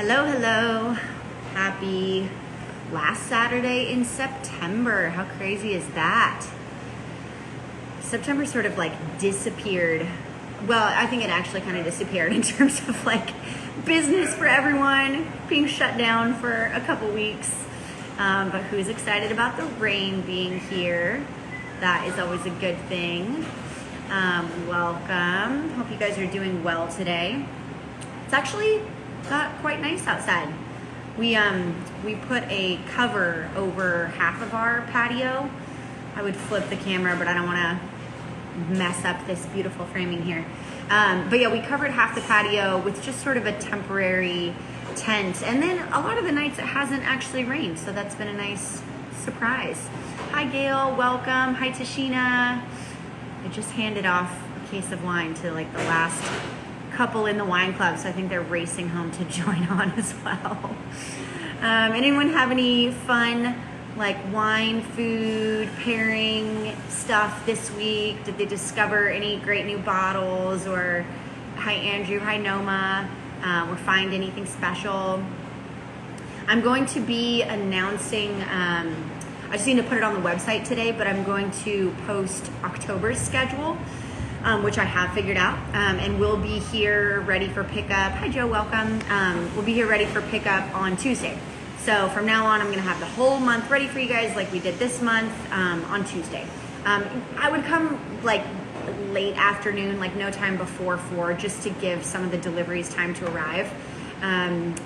Hello, hello. Happy last Saturday in September. How crazy is that? September sort of like disappeared. Well, I think it actually kind of disappeared in terms of like business for everyone being shut down for a couple weeks. But who's excited about the rain being here? That is always a good thing. Welcome. Hope you guys are doing well today. It's actually got quite nice outside. We put a cover over half of our patio. I would flip the camera, but I don't want to mess up this beautiful framing here. But yeah, we covered half the patio with just sort of a temporary tent. And then a lot of the nights it hasn't actually rained, so that's been a nice surprise. Hi Gail, welcome. Hi Tashina. I just handed off a case of wine to like the last couple in the wine club, so I think they're racing home to join on as well. Anyone have any fun like wine, food, pairing stuff this week? Did they discover any great new bottles? Or hi Andrew, hi Noma, or find anything special? I'm going to be announcing, I just need to put it on the website today, but I'm going to post October's schedule, which I have figured out, and we'll be here ready for pickup. Hi Joe, welcome. We'll be here ready for pickup on Tuesday. So from now on, I'm gonna have the whole month ready for you guys like we did this month on Tuesday. I would come like late afternoon, like no time before 4, just to give some of the deliveries time to arrive.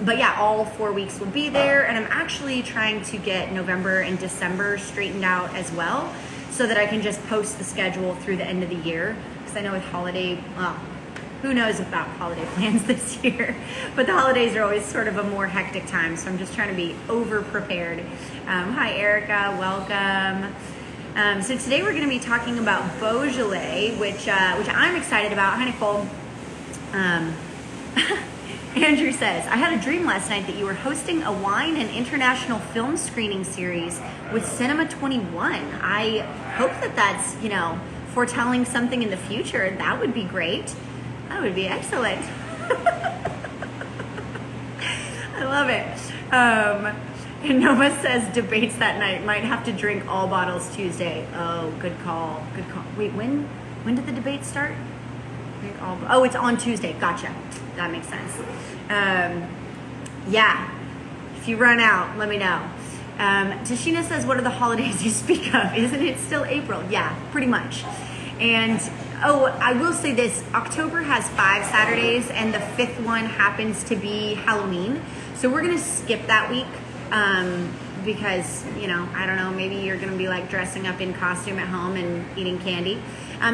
But yeah, all 4 weeks will be there, and I'm actually trying to get November and December straightened out as well, so that I can just post the schedule through the end of the year. Because I know with holiday, well, who knows about holiday plans this year, but the holidays are always sort of a more hectic time, so I'm just trying to be over prepared. Hi Erica, welcome. So today we're going to be talking about Beaujolais, which I'm excited about. Hi Nicole. Andrew says, I had a dream last night that you were hosting a wine and international film screening series with Cinema 21. I hope that that's, foretelling something in the future. That would be great. That would be excellent. I love it. And Noma says debates that night. Might have to drink all bottles Tuesday. Oh, good call. Good call. Wait, when did the debate start? Oh, it's on Tuesday. Gotcha. That makes sense. Yeah. If you run out, let me know. Tashina says, what are the holidays you speak of? Isn't it still April? Yeah, pretty much. And I will say this, October has 5 Saturdays and the 5th one happens to be Halloween. So we're going to skip that week because, I don't know, maybe you're going to be like dressing up in costume at home and eating candy.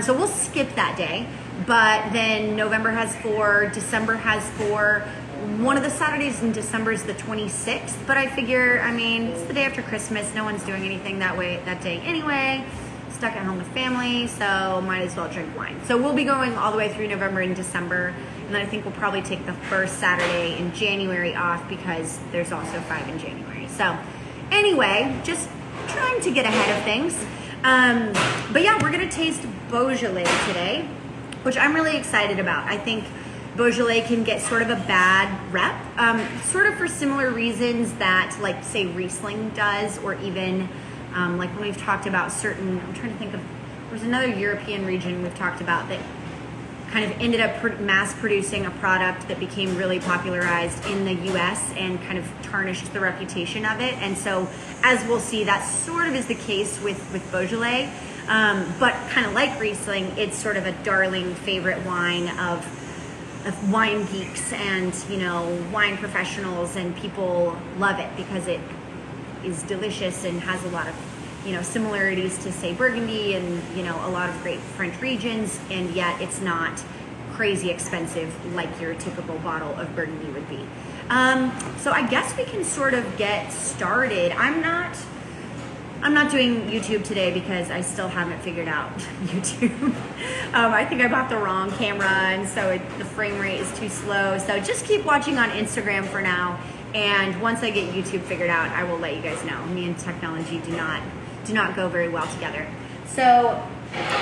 So we'll skip that day. But then November has 4, December has 4. One of the Saturdays in December is the 26th, but I figure, it's the day after Christmas. No one's doing anything that day anyway. Stuck at home with family, so might as well drink wine. So we'll be going all the way through November and December, and then I think we'll probably take the first Saturday in January off because there's also 5 in January. So anyway, just trying to get ahead of things. But yeah, we're gonna taste Beaujolais today, which I'm really excited about. I think Beaujolais can get sort of a bad rep, sort of for similar reasons that, like, say, Riesling does, or even like when we've talked about certain, I'm trying to think of, there's another European region we've talked about that kind of ended up mass producing a product that became really popularized in the US and kind of tarnished the reputation of it. And so, as we'll see, that sort of is the case with Beaujolais. But kind of like Riesling, it's sort of a darling favorite wine of wine geeks and, wine professionals, and people love it because it is delicious and has a lot of, similarities to, say, Burgundy and, a lot of great French regions, and yet it's not crazy expensive like your typical bottle of Burgundy would be. So I guess we can sort of get started. I'm not doing YouTube today because I still haven't figured out YouTube. I think I bought the wrong camera, and so the frame rate is too slow. So just keep watching on Instagram for now, and once I get YouTube figured out, I will let you guys know. Me and technology do not go very well together. So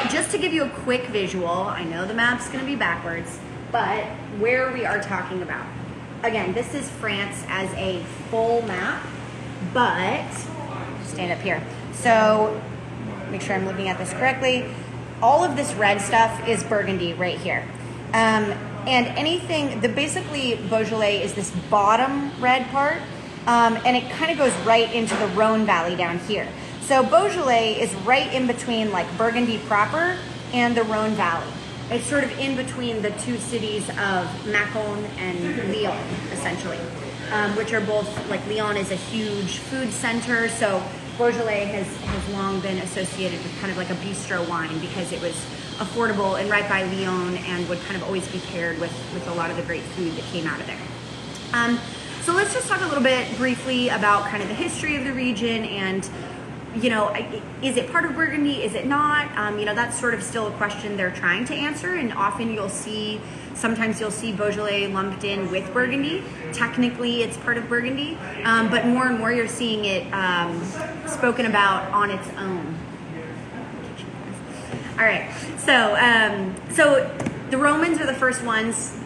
just to give you a quick visual, I know the map's going to be backwards, but where we are talking about. again, this is France as a full map, but stand up here. So make sure I'm looking at this correctly. All of this red stuff is Burgundy right here. And anything, basically Beaujolais is this bottom red part, and it kind of goes right into the Rhone Valley down here. So Beaujolais is right in between like Burgundy proper and the Rhone Valley. It's sort of in between the two cities of Mâcon and Lyon, essentially, which are both, like Lyon is a huge food center, so Beaujolais has long been associated with kind of like a bistro wine because it was affordable and right by Lyon and would kind of always be paired with a lot of the great food that came out of there. So let's just talk a little bit briefly about kind of the history of the region and, you know, is it part of Burgundy? Is it not? You know, that's sort of still a question they're trying to answer, and often sometimes you'll see Beaujolais lumped in with Burgundy. Technically, it's part of Burgundy, but more and more you're seeing it spoken about on its own. All right, so the Romans are the first ones,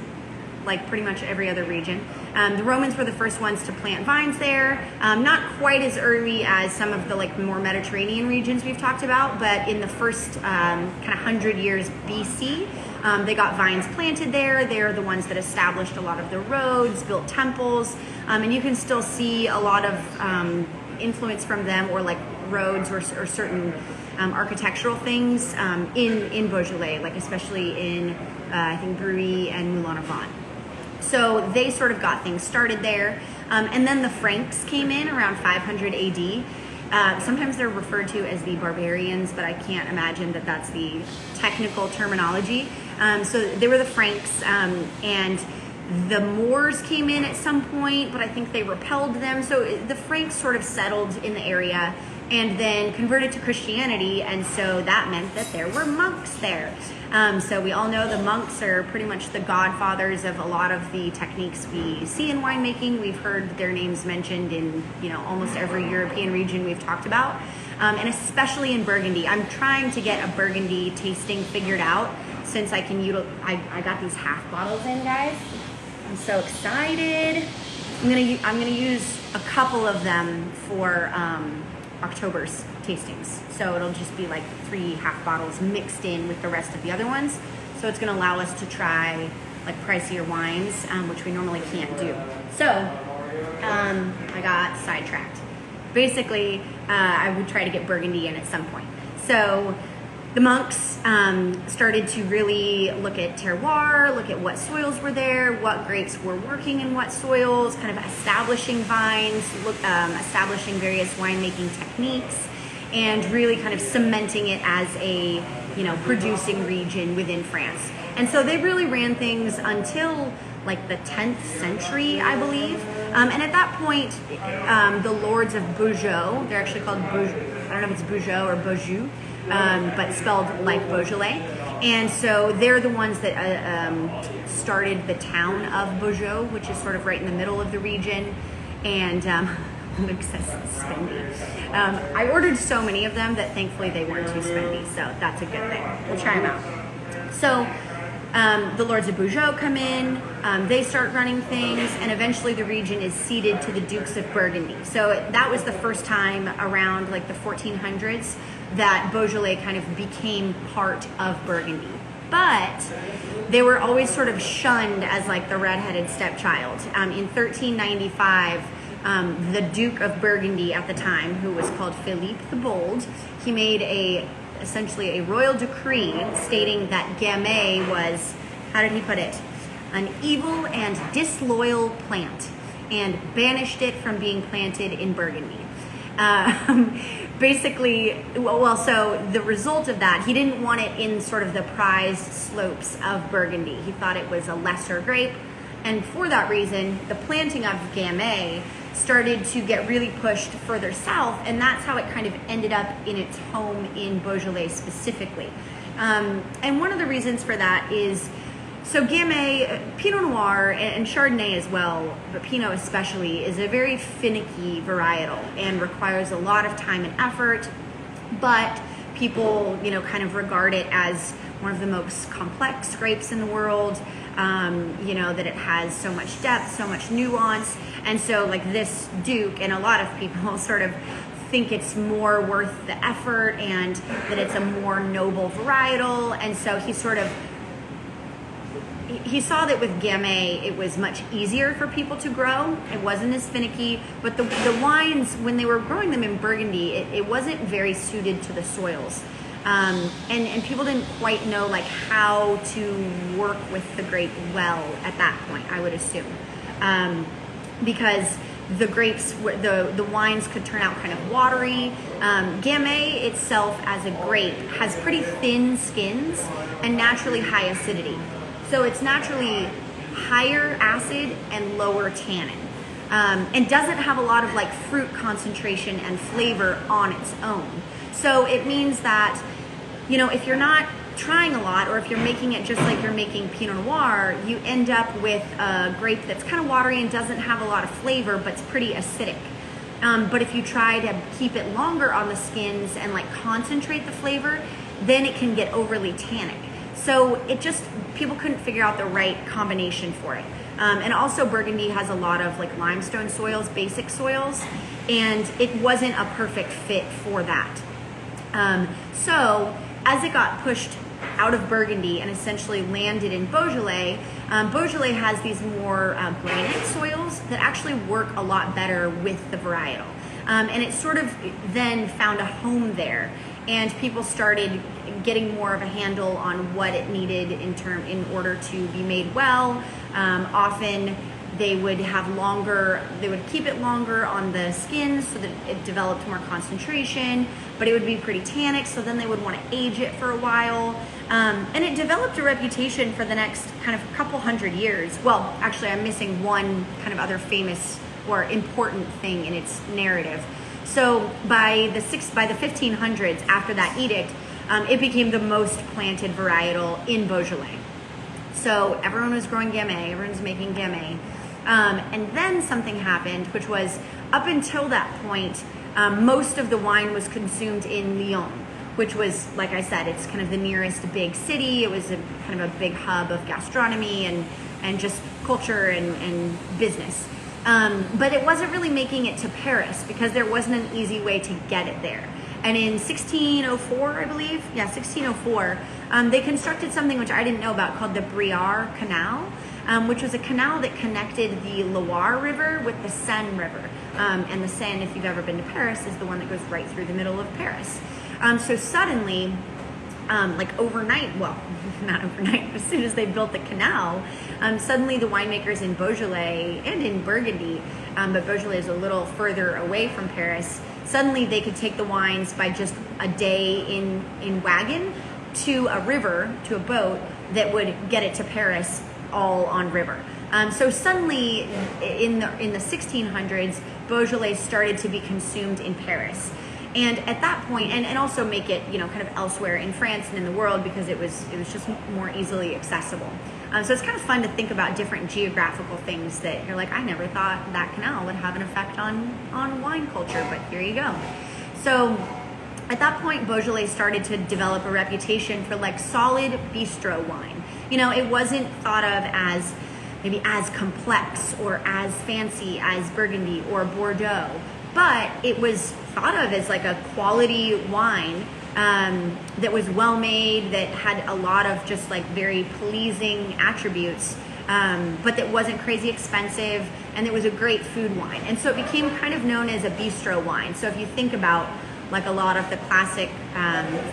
like pretty much every other region. The Romans were the first ones to plant vines there, not quite as early as some of the like more Mediterranean regions we've talked about, but in the first kind of 100 years BC, they got vines planted there. They're the ones that established a lot of the roads, built temples, and you can still see a lot of influence from them, or like roads or certain architectural things in Beaujolais, like especially in I think Brouilly and Moulin-à-Vent. So they sort of got things started there. And then the Franks came in around 500 AD. Sometimes they're referred to as the barbarians, but I can't imagine that that's the technical terminology. So they were the Franks, and the Moors came in at some point, but I think they repelled them. So the Franks sort of settled in the area and then converted to Christianity, and so that meant that there were monks there. So we all know the monks are pretty much the godfathers of a lot of the techniques we see in winemaking. We've heard their names mentioned in, you know, almost every European region we've talked about, and especially in Burgundy. I'm trying to get a Burgundy tasting figured out since I got these half bottles in, guys. I'm so excited. I'm gonna use a couple of them for October's tastings. So it'll just be like 3 half bottles mixed in with the rest of the other ones. So it's gonna allow us to try like pricier wines, which we normally can't do. So I got sidetracked. Basically, I would try to get Burgundy in at some point. So the monks started to really look at terroir, look at what soils were there, what grapes were working in what soils, kind of establishing vines, establishing various winemaking techniques, and really kind of cementing it as a, you know, producing region within France. And so they really ran things until like the 10th century, I believe. And at that point, the lords of Beaujolais, they're actually called I don't know if it's Beaujolais or Beaujolais, but spelled like Beaujolais. And so they're the ones that started the town of Beaujolais, which is sort of right in the middle of the region. And Luke says spendy. I ordered so many of them that thankfully they weren't too spendy, so that's a good thing. We'll try them out. So the lords of Beaujolais come in, they start running things, and eventually the region is ceded to the Dukes of Burgundy. So that was the first time around like the 1400s that Beaujolais kind of became part of Burgundy. But they were always sort of shunned as like the redheaded stepchild. In 1395, the Duke of Burgundy at the time, who was called Philippe the Bold, he made essentially a royal decree stating that Gamay was, how did he put it, an evil and disloyal plant, and banished it from being planted in Burgundy. Basically, so the result of that, he didn't want it in sort of the prized slopes of Burgundy. He thought it was a lesser grape, and for that reason, the planting of Gamay started to get really pushed further south, and that's how it kind of ended up in its home in Beaujolais specifically. And one of the reasons for that is, so Gamay, Pinot Noir, and Chardonnay as well, but Pinot especially, is a very finicky varietal and requires a lot of time and effort, but people, you know, kind of regard it as one of the most complex grapes in the world. you know, that it has so much depth, so much nuance. And so like this Duke, and a lot of people sort of think it's more worth the effort and that it's a more noble varietal. And so he saw that with Gamay, it was much easier for people to grow. It wasn't as finicky, but the wines, when they were growing them in Burgundy, it wasn't very suited to the soils. And people didn't quite know like how to work with the grape well at that point, I would assume. Because the grapes, the wines could turn out kind of watery. Gamay itself as a grape has pretty thin skins and naturally high acidity. So it's naturally higher acid and lower tannin, and doesn't have a lot of like fruit concentration and flavor on its own. So it means that, you know, if you're not trying a lot, or if you're making it just like you're making Pinot Noir, you end up with a grape that's kind of watery and doesn't have a lot of flavor, but it's pretty acidic. But if you try to keep it longer on the skins and like concentrate the flavor, then it can get overly tannic. So it just, people couldn't figure out the right combination for it. And also Burgundy has a lot of like limestone soils, basic soils, and it wasn't a perfect fit for that. So as it got pushed out of Burgundy and essentially landed in Beaujolais, Beaujolais has these more granite soils that actually work a lot better with the varietal. And it sort of then found a home there, and people started getting more of a handle on what it needed in order to be made well. Often they would keep it longer on the skin so that it developed more concentration, but it would be pretty tannic, so then they would want to age it for a while. And it developed a reputation for the next kind of couple hundred years. Well, actually I'm missing one kind of other famous or important thing in its narrative. So by the 1500s, after that edict, it became the most planted varietal in Beaujolais. So everyone was growing Gamay, everyone's making Gamay. And then something happened, which was, up until that point, most of the wine was consumed in Lyon, which was, like I said, it's kind of the nearest big city. It was kind of a big hub of gastronomy and just culture and business. But it wasn't really making it to Paris because there wasn't an easy way to get it there. And in 1604, I believe, 1604, they constructed something which I didn't know about called the Briare Canal, which was a canal that connected the Loire River with the Seine River. And the Seine, if you've ever been to Paris, is the one that goes right through the middle of Paris. So suddenly, like overnight, well, not overnight, but as soon as they built the canal, suddenly the winemakers in Beaujolais and in Burgundy, but Beaujolais is a little further away from Paris, suddenly they could take the wines by just a day in wagon to a river, to a boat that would get it to Paris all on river. So suddenly in the 1600s, Beaujolais started to be consumed in Paris. And at that point, and also make it, you know, kind of elsewhere in France and in the world, because it was just more easily accessible. So it's kind of fun to think about different geographical things that you're like, I never thought that canal would have an effect on wine culture, but here you go. So at that point, Beaujolais started to develop a reputation for like solid bistro wine. You know, it wasn't thought of as maybe as complex or as fancy as Burgundy or Bordeaux, but it was thought of as like a quality wine that was well made, that had a lot of just like very pleasing attributes, but that wasn't crazy expensive, and it was a great food wine. And so it became kind of known as a bistro wine. So if you think about like a lot of the classic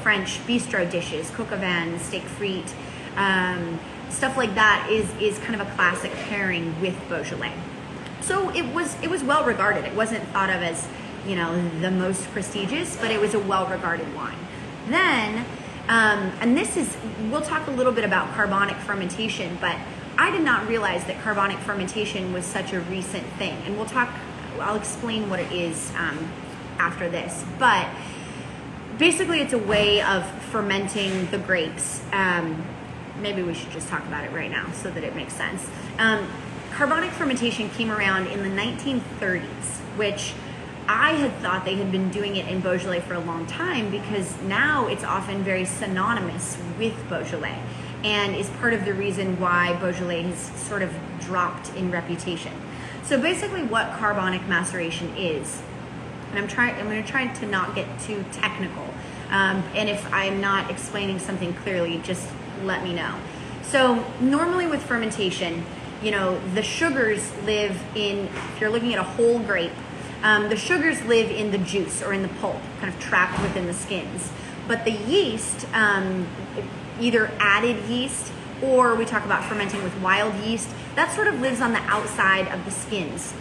French bistro dishes, coq au vin, steak frite, stuff like that is kind of a classic pairing with Beaujolais. So it was well regarded. It wasn't thought of as, you know, the most prestigious, but it was a well regarded wine. Then, and we'll talk a little bit about carbonic fermentation, but I did not realize that carbonic fermentation was such a recent thing. And I'll explain what it is after this. But basically it's a way of fermenting the grapes. Maybe we should just talk about it right now so that it makes sense. Carbonic fermentation came around in the 1930s, which I had thought they had been doing it in Beaujolais for a long time, because now it's often very synonymous with Beaujolais. and is part of the reason why Beaujolais has sort of dropped in reputation. So basically what carbonic maceration is, and I'm going to try to not get too technical, and if I'm not explaining something clearly, just let me know. So normally with fermentation, the sugars live in, if you're looking at a whole grape, the sugars live in the juice or in the pulp, kind of trapped within the skins. But the yeast, either added yeast, or we talk about fermenting with wild yeast, that sort of lives on the outside of the skins.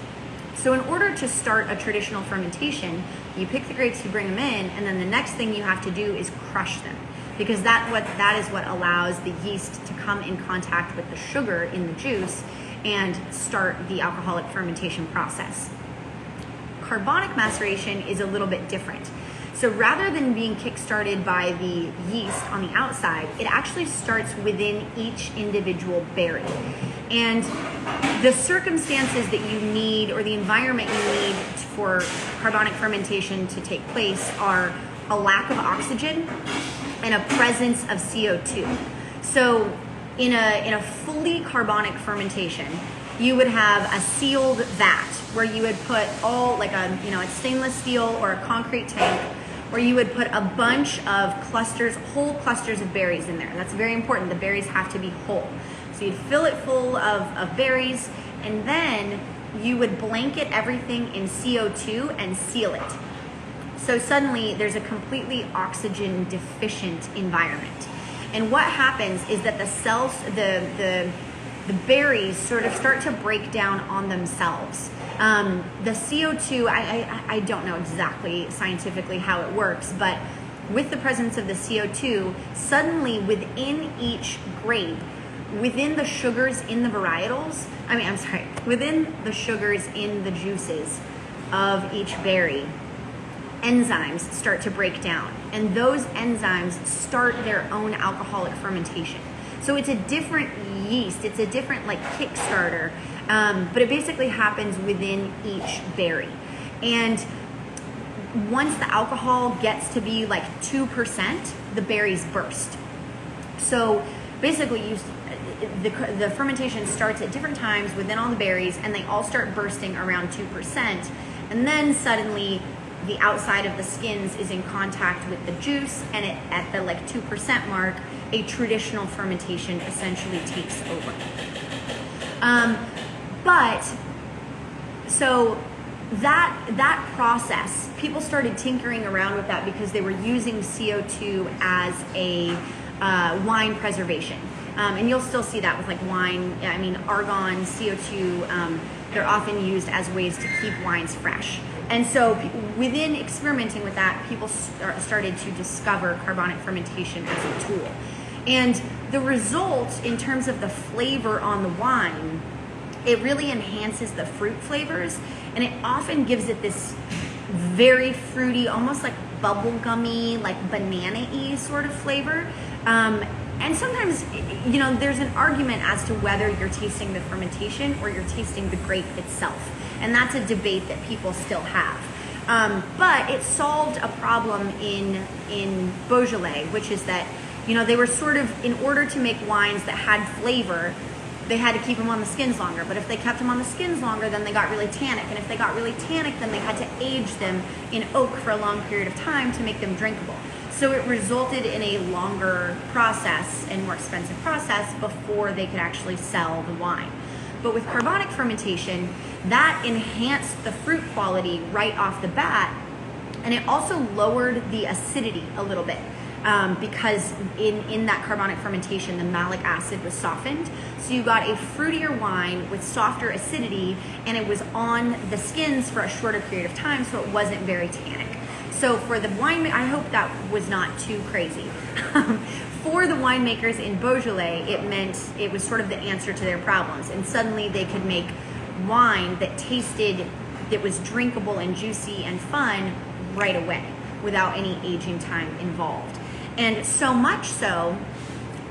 So in order to start a traditional fermentation, you pick the grapes, you bring them in, and then the next thing you have to do is crush them, because that is what allows the yeast to come in contact with the sugar in the juice and start the alcoholic fermentation process. Carbonic maceration is a little bit different. So rather than being kickstarted by the yeast on the outside, it actually starts within each individual berry. And the circumstances that you need, or the environment you need for carbonic fermentation to take place, are a lack of oxygen and a presence of CO2. So in a fully carbonic fermentation, you would have a sealed vat where you would put all, like a stainless steel or a concrete tank, where you would put a bunch of whole clusters of berries in there. That's very important. The berries have to be whole. So you'd fill it full of berries, and then you would blanket everything in CO2 and seal it. So suddenly there's a completely oxygen deficient environment. And what happens is that the cells, the berries sort of start to break down on themselves. The CO2, I don't know exactly scientifically how it works, but with the presence of the CO2, suddenly within each grape, within the sugars in the varietals, within the sugars in the juices of each berry, enzymes start to break down, and those enzymes start their own alcoholic fermentation. So it's a different yeast, it's a different kickstarter, but it basically happens within each berry. And once the alcohol gets to be 2%, the berries burst. So basically the fermentation starts at different times within all the berries, and they all start bursting around 2%, and then suddenly the outside of the skins is in contact with the juice, and at the 2% mark, a traditional fermentation essentially takes over. But so that process, people started tinkering around with that because they were using CO2 as a wine preservation. And you'll still see that with wine. Argon, CO2, they're often used as ways to keep wines fresh. And so within experimenting with that, people started to discover carbonic fermentation as a tool. And the result in terms of the flavor on the wine, it really enhances the fruit flavors, and it often gives it this very fruity, almost bubblegummy, banana-y sort of flavor. And sometimes, there's an argument as to whether you're tasting the fermentation or you're tasting the grape itself. And that's a debate that people still have. But it solved a problem in Beaujolais, which is that, they were sort of, in order to make wines that had flavor, they had to keep them on the skins longer. But if they kept them on the skins longer, then they got really tannic. And if they got really tannic, then they had to age them in oak for a long period of time to make them drinkable. So it resulted in a longer process and more expensive process before they could actually sell the wine. But with carbonic fermentation, that enhanced the fruit quality right off the bat, and it also lowered the acidity a little bit. Because in that carbonic fermentation, the malic acid was softened. So you got a fruitier wine with softer acidity, and it was on the skins for a shorter period of time, so it wasn't very tannic. So for the wine, I hope that was not too crazy. For the winemakers in Beaujolais, it meant it was sort of the answer to their problems. And suddenly they could make wine that was drinkable and juicy and fun right away without any aging time involved. And so much so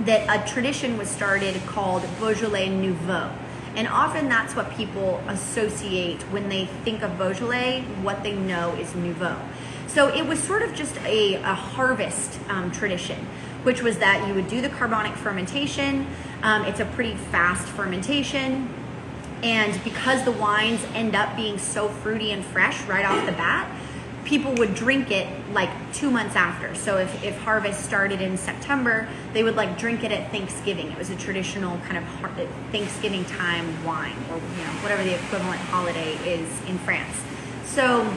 that a tradition was started called Beaujolais Nouveau. And often that's what people associate when they think of Beaujolais, what they know is Nouveau. So it was sort of just a harvest tradition which was that you would do the carbonic fermentation. It's a pretty fast fermentation. And because the wines end up being so fruity and fresh right off the bat, people would drink it like 2 months after. So if harvest started in September, they would like drink it at Thanksgiving. It was a traditional kind of Thanksgiving time wine, or whatever the equivalent holiday is in France. So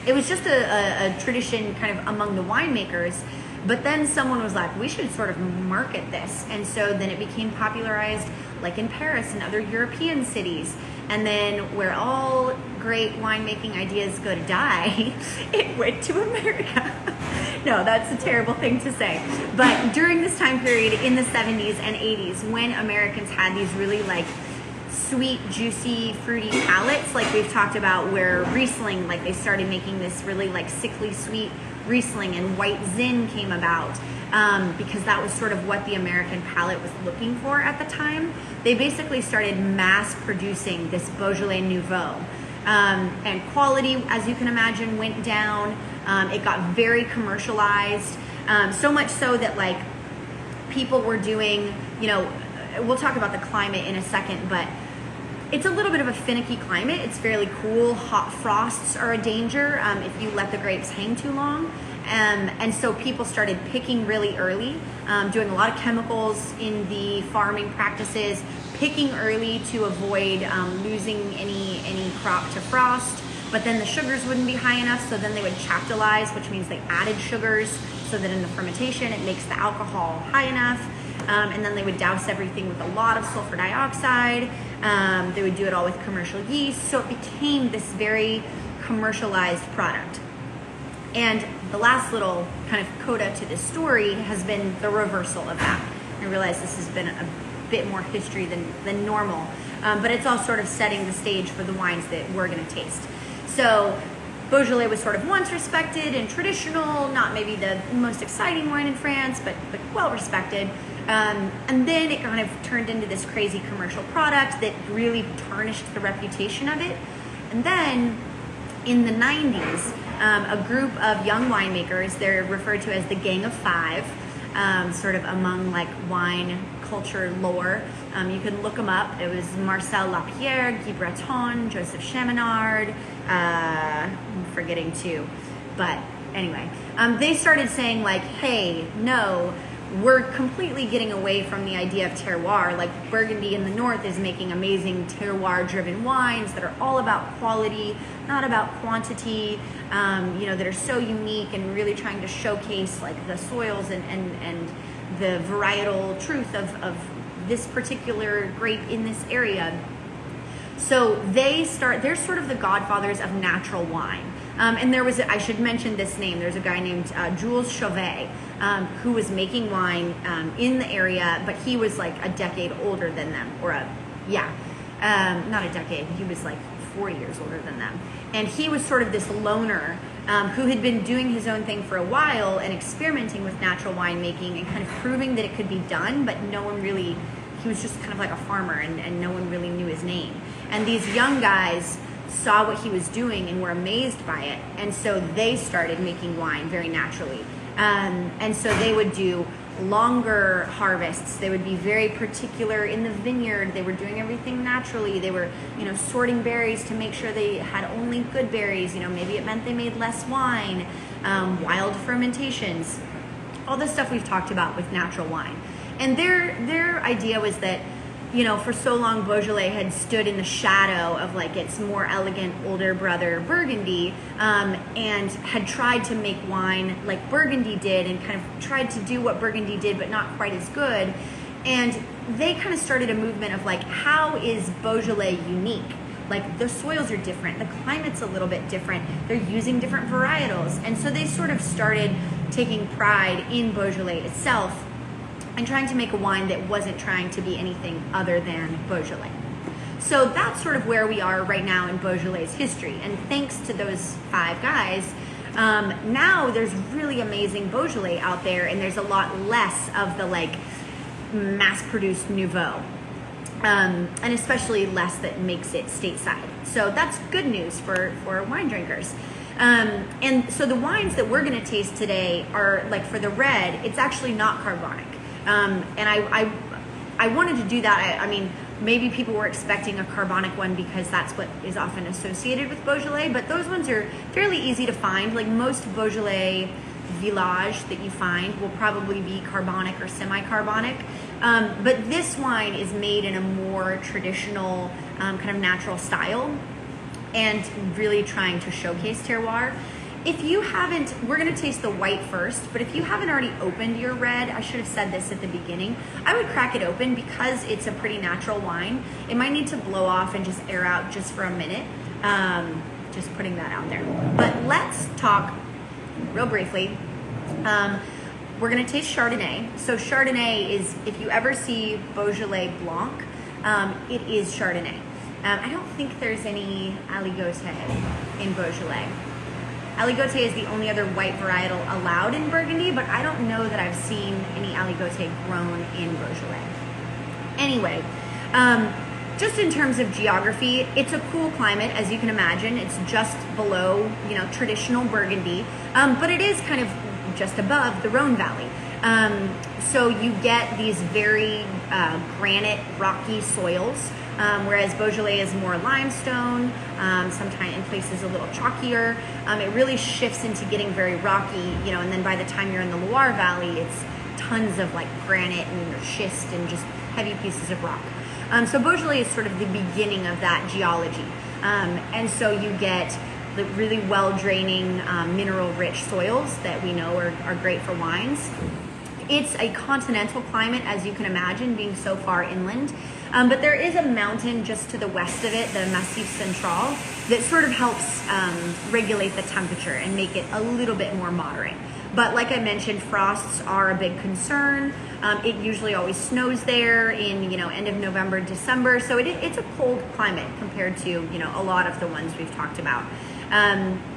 it was just a tradition kind of among the winemakers. But then someone was like, we should sort of market this. And so then it became popularized like in Paris and other European cities. And then where all great winemaking ideas go to die, it went to America. No, that's a terrible thing to say. But during this time period in the 70s and 80s, when Americans had these really like sweet, juicy, fruity palates, like we've talked about, where Riesling, like they started making this really like sickly sweet Riesling, and white Zin came about because that was sort of what the American palate was looking for at the time. They basically started mass producing this Beaujolais Nouveau. And quality, as you can imagine, went down. It got very commercialized, so much so that like people were doing, we'll talk about the climate in a second, but it's a little bit of a finicky climate. It's fairly cool. Hot frosts are a danger if you let the grapes hang too long. And so people started picking really early, doing a lot of chemicals in the farming practices, picking early to avoid losing any crop to frost. But then the sugars wouldn't be high enough, so then they would chaptalize, which means they added sugars so that in the fermentation it makes the alcohol high enough. And then they would douse everything with a lot of sulfur dioxide. They would do it all with commercial yeast. So it became this very commercialized product. And the last little kind of coda to this story has been the reversal of that. I realize this has been a bit more history than normal, but it's all sort of setting the stage for the wines that we're going to taste. So Beaujolais was sort of once respected and traditional, not maybe the most exciting wine in France, but well respected. And then it kind of turned into this crazy commercial product that really tarnished the reputation of it. And then in the 90s, a group of young winemakers, they're referred to as the Gang of Five, sort of among like wine culture lore. You can look them up. It was Marcel Lapierre, Guy Breton, Joseph Chaminade, I'm forgetting two. But anyway, they started saying like, hey, no, we're completely getting away from the idea of terroir. Like Burgundy in the north is making amazing terroir-driven wines that are all about quality, not about quantity, that are so unique and really trying to showcase like the soils and the varietal truth of this particular grape in this area. So they're sort of the godfathers of natural wine. And I should mention this name, there's a guy named Jules Chauvet, who was making wine in the area, but he was like a decade older than them, not a decade, he was like 40 years older than them. And he was sort of this loner who had been doing his own thing for a while and experimenting with natural winemaking and kind of proving that it could be done, but he was just kind of like a farmer and no one really knew his name. And these young guys saw what he was doing and were amazed by it. And so they started making wine very naturally. And so they would do longer harvests. They would be very particular in the vineyard. They were doing everything naturally. They were, sorting berries to make sure they had only good berries. Maybe it meant they made less wine, wild fermentations, all the stuff we've talked about with natural wine. And their idea was that, for so long Beaujolais had stood in the shadow of like its more elegant older brother Burgundy, and had tried to make wine like Burgundy did and kind of tried to do what Burgundy did but not quite as good. And they kind of started a movement of like, how is Beaujolais unique? Like the soils are different, the climate's a little bit different, they're using different varietals. And so they sort of started taking pride in Beaujolais itself and trying to make a wine that wasn't trying to be anything other than Beaujolais. So that's sort of where we are right now in Beaujolais' history. And thanks to those five guys, now there's really amazing Beaujolais out there, and there's a lot less of the like mass-produced Nouveau, and especially less that makes it stateside. So that's good news for wine drinkers. And so the wines that we're going to taste today are, like, for the red, it's actually not carbonic. And I wanted to do that. I mean, maybe people were expecting a carbonic one because that's what is often associated with Beaujolais, but those ones are fairly easy to find. Like, most Beaujolais village that you find will probably be carbonic or semi-carbonic. But this wine is made in a more traditional kind of natural style and really trying to showcase terroir. If you haven't, we're gonna taste the white first, but if you haven't already opened your red, I should have said this at the beginning, I would crack it open because it's a pretty natural wine. It might need to blow off and just air out just for a minute. Just putting that out there. But let's talk real briefly. We're gonna taste Chardonnay. So Chardonnay is, if you ever see Beaujolais Blanc, it is Chardonnay. I don't think there's any Aligoté in Beaujolais. Aligoté is the only other white varietal allowed in Burgundy, but I don't know that I've seen any Aligoté grown in Beaujolais. Anyway, just in terms of geography, it's a cool climate, as you can imagine. It's just below, traditional Burgundy, but it is kind of just above the Rhone Valley. So you get these very granite, rocky soils, whereas Beaujolais is more limestone, sometimes in places a little chalkier. It really shifts into getting very rocky, and then by the time you're in the Loire Valley, it's tons of like granite and schist and just heavy pieces of rock. So Beaujolais is sort of the beginning of that geology. And so you get the really well-draining, mineral-rich soils that we know are great for wines. It's a continental climate, as you can imagine, being so far inland. But there is a mountain just to the west of it, the Massif Central, that sort of helps regulate the temperature and make it a little bit more moderate. But like I mentioned, frosts are a big concern. It usually always snows there in end of November, December. So it's a cold climate compared to a lot of the ones we've talked about,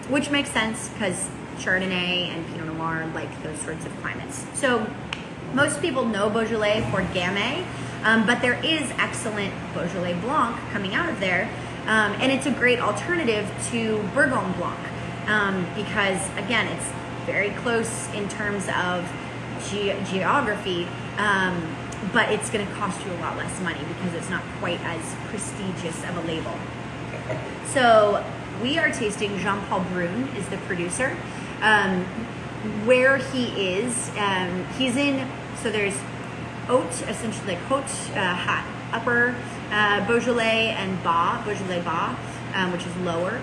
which makes sense because Chardonnay and Pinot Noir like those sorts of climates. So most people know Beaujolais for Gamay, but there is excellent Beaujolais Blanc coming out of there, and it's a great alternative to Bourgogne Blanc because again, it's very close in terms of geography, but it's going to cost you a lot less money because it's not quite as prestigious of a label. So we are tasting Jean-Paul Brun is the producer. Where he is, he's in, so there's Haute, essentially like Haute, upper Beaujolais and Beaujolais Bas, which is lower.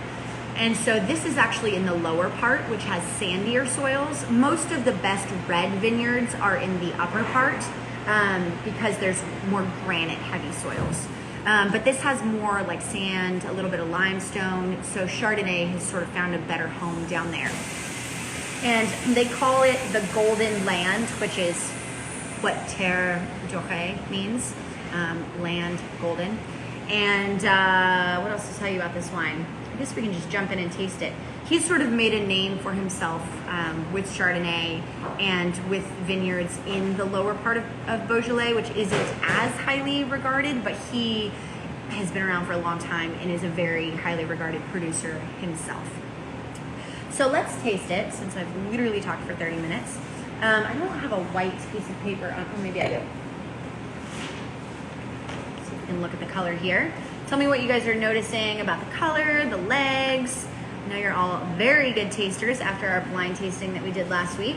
And so this is actually in the lower part, which has sandier soils. Most of the best red vineyards are in the upper part because there's more granite heavy soils. But this has more like sand, a little bit of limestone. So Chardonnay has sort of found a better home down there. And they call it the Golden Land, which is what terre dorée means, land golden. And what else to tell you about this wine? I guess we can just jump in and taste it. He's sort of made a name for himself with Chardonnay and with vineyards in the lower part of Beaujolais, which isn't as highly regarded, but he has been around for a long time and is a very highly regarded producer himself. So let's taste it, since I've literally talked for 30 minutes. I don't have a white piece of paper, or maybe I do. So you can look at the color here. Tell me what you guys are noticing about the color, the legs. I know you're all very good tasters after our blind tasting that we did last week.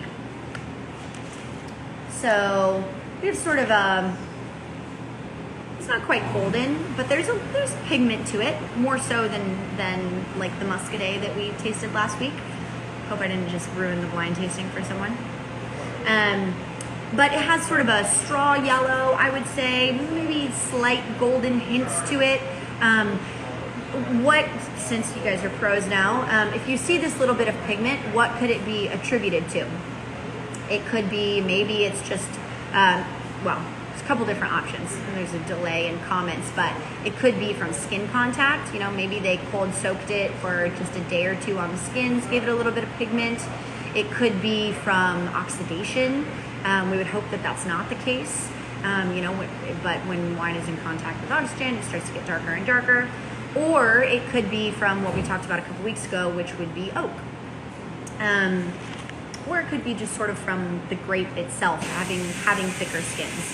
So we have sort of a, it's not quite golden, but there's pigment to it, more so than like the Muscadet that we tasted last week. Hope I didn't just ruin the blind tasting for someone. But it has sort of a straw yellow, I would say, maybe slight golden hints to it. Since you guys are pros now, if you see this little bit of pigment, what could it be attributed to? It could be, maybe it's just, there's a couple different options. There's a delay in comments, but it could be from skin contact. Maybe they cold soaked it for just a day or two on the skins, gave it a little bit of pigment. It could be from oxidation. We would hope that that's not the case. But when wine is in contact with oxygen, it starts to get darker and darker. Or it could be from what we talked about a couple weeks ago, which would be oak. Or it could be just sort of from the grape itself, having thicker skins.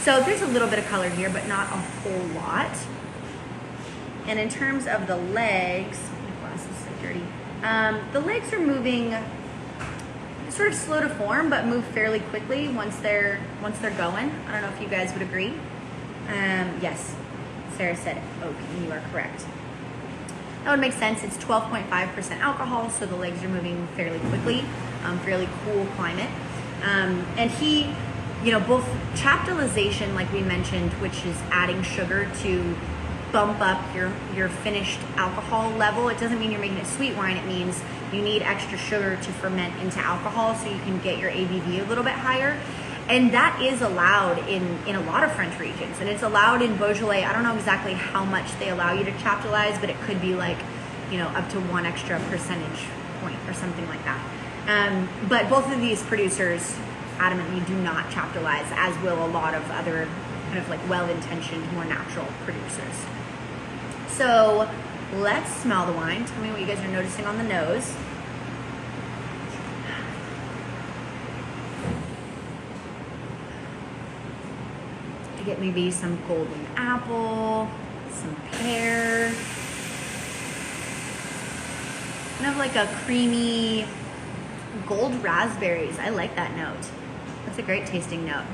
So there's a little bit of color here, but not a whole lot. And in terms of the legs, my glasses are so dirty. The legs are moving sort of slow to form, but move fairly quickly once they're going. I don't know if you guys would agree. Yes, Sarah said oak, and you are correct. That would make sense. It's 12.5% alcohol, so the legs are moving fairly quickly, fairly cool climate. And he, both chaptalization, like we mentioned, which is adding sugar to bump up your finished alcohol level. It doesn't mean you're making it sweet wine. It means you need extra sugar to ferment into alcohol so you can get your ABV a little bit higher. And that is allowed in a lot of French regions. And it's allowed in Beaujolais. I don't know exactly how much they allow you to chaptalize, but it could be like, up to 1 extra percentage point or something like that. But both of these producers adamantly do not chaptalize, as will a lot of other kind of like well-intentioned, more natural producers. So let's smell the wine. Tell me what you guys are noticing on the nose. I get maybe some golden apple, some pear, kind of like a creamy gold raspberries. I like that note. That's a great tasting note.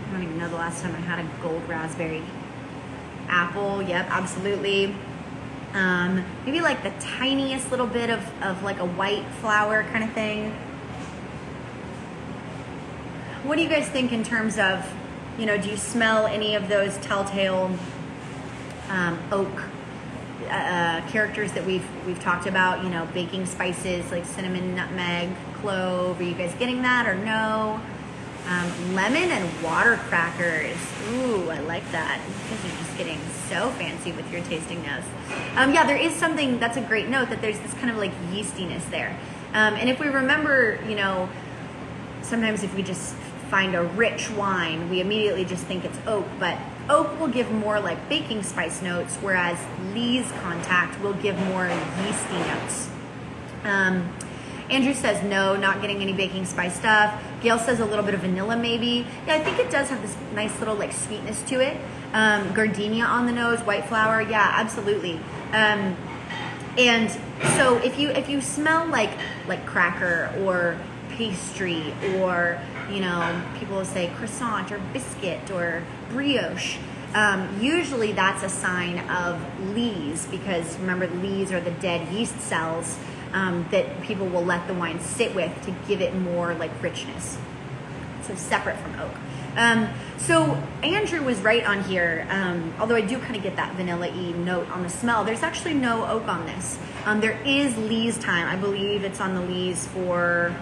I don't even know the last time I had a gold raspberry. Apple, yep, absolutely. Maybe like the tiniest little bit of like a white flower kind of thing. What do you guys think in terms of, do you smell any of those telltale oak characters that we've talked about, baking spices like cinnamon, nutmeg, clove? Are you guys getting that or no? Lemon and water crackers. Ooh, I like that. You guys are just getting so fancy with your tasting notes. Yeah, there is something, that's a great note, that there's this kind of like yeastiness there. And if we remember, sometimes if we just find a rich wine, we immediately just think it's oak, but oak will give more like baking spice notes, whereas lees contact will give more yeasty notes. Andrew says no, not getting any baking spice stuff. Gail says a little bit of vanilla maybe. Yeah, I think it does have this nice little like sweetness to it. Gardenia on the nose, white flower, yeah, absolutely. And so if you smell like cracker or pastry, or people will say croissant or biscuit or brioche, usually that's a sign of lees, because remember, lees are the dead yeast cells that people will let the wine sit with to give it more like richness. So separate from oak. So Andrew was right on here, although I do kind of get that vanilla-y note on the smell. There's actually no oak on this. There is lees time. I believe it's on the lees for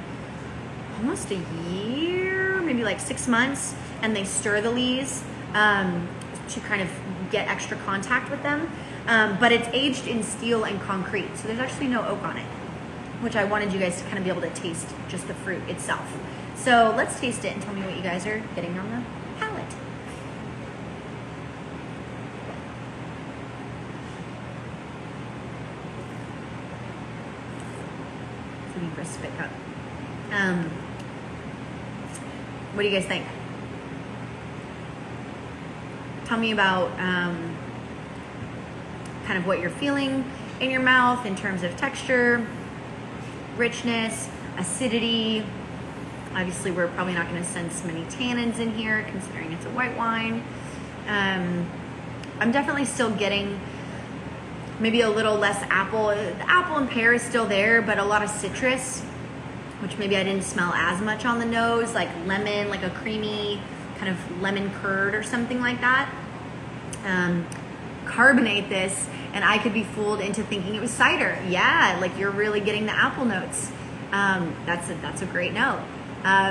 almost a year, maybe like 6 months, and they stir the lees to kind of get extra contact with them. But it's aged in steel and concrete, so there's actually no oak on it, which I wanted you guys to kind of be able to taste just the fruit itself. So let's taste it and tell me what you guys are getting on the palate. It's a deep spit cup. What do you guys think? Tell me about kind of what you're feeling in your mouth in terms of texture, richness, acidity. Obviously, we're probably not going to sense many tannins in here, considering it's a white wine. I'm definitely still getting maybe a little less apple. The apple and pear is still there, but a lot of citrus, which maybe I didn't smell as much on the nose, like lemon, like a creamy kind of lemon curd or something like that. Carbonate this, and I could be fooled into thinking it was cider. Yeah, like you're really getting the apple notes. That's a great note.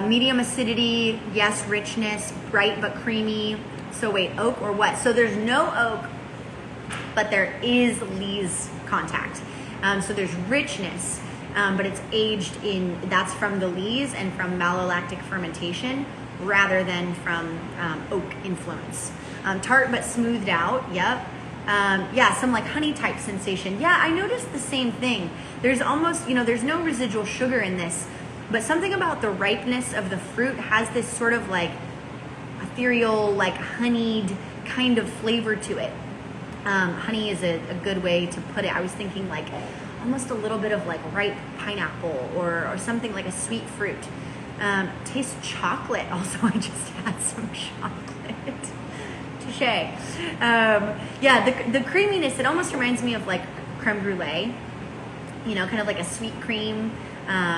Medium acidity, yes, richness, bright but creamy. So wait, oak or what? So there's no oak, but there is lees contact. So there's richness, but it's aged in, that's from the lees and from malolactic fermentation rather than from oak influence. Tart but smoothed out, yep. Yeah, some like honey type sensation. Yeah, I noticed the same thing. There's almost, there's no residual sugar in this, but something about the ripeness of the fruit has this sort of like ethereal, like honeyed kind of flavor to it. Honey is a good way to put it. I was thinking like almost a little bit of like ripe pineapple or something like a sweet fruit. Tastes chocolate. Also, I just had some chocolate. Touche. Yeah, the creaminess, it almost reminds me of like creme brulee, kind of like a sweet cream,